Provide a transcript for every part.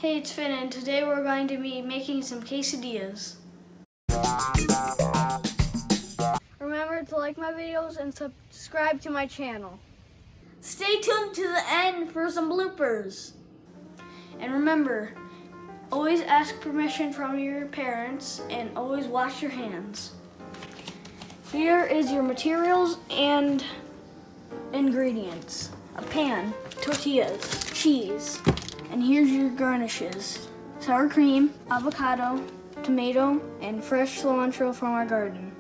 Hey, it's Finn, and today we're going to be making some quesadillas. Remember to like my videos and subscribe to my channel. Stay tuned to the end for some bloopers. And remember, always ask permission from your parents and always wash your hands. Here is your materials and ingredients. A pan, tortillas, cheese, and here's your garnishes. Sour cream, avocado, tomato, and fresh cilantro from our garden.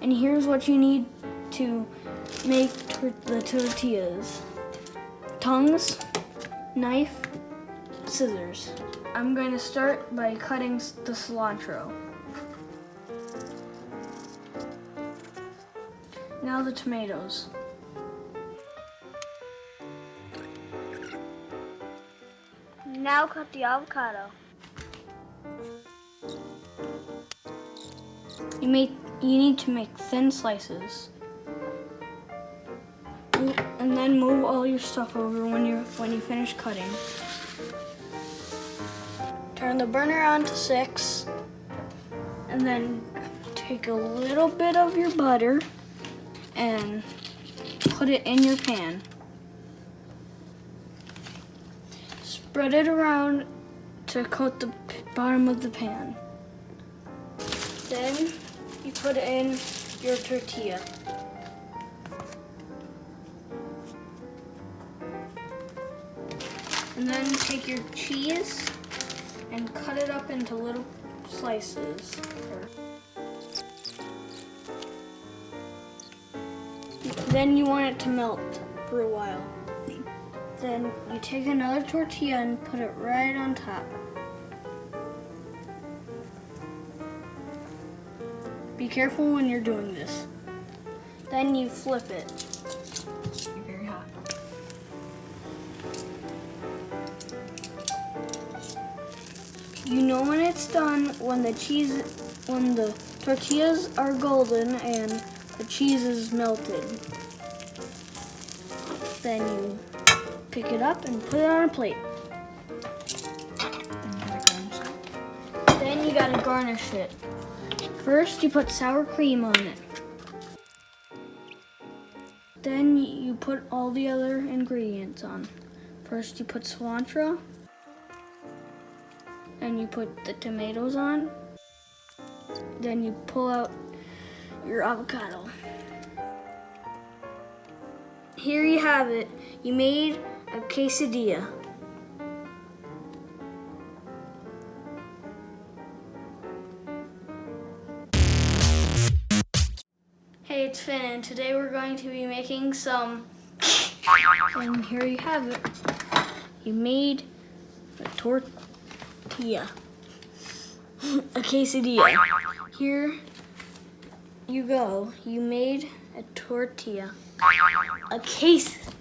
And here's what you need to make the tortillas. Tongs, knife, scissors. I'm going to start by cutting the cilantro. Now the tomatoes. Now cut the avocado. You need to make thin slices. And then move all your stuff over when you finish cutting. Turn the burner on to 6, and then take a little bit of your butter and put it in your pan. Spread it around to coat the bottom of the pan. Then you put in your tortilla. And then take your cheese and cut it up into little slices. Then you want it to melt for a while. Then you take another tortilla and put it right on top. Be careful when you're doing this. Then you flip it. You're very hot. You know when it's done when the tortillas are golden and the cheese is melted. Then you pick it up and put it on a plate. Then you gotta garnish it. First, you put sour cream on it. Then you put all the other ingredients on. First, you put cilantro. And you put the tomatoes on. Then you pull out your avocado. Here you have it. You made a quesadilla. Hey, it's Finn, and today we're going to be making some. And here you have it. You made a tortilla. A quesadilla. Here you go. You made a tortilla. A quesadilla.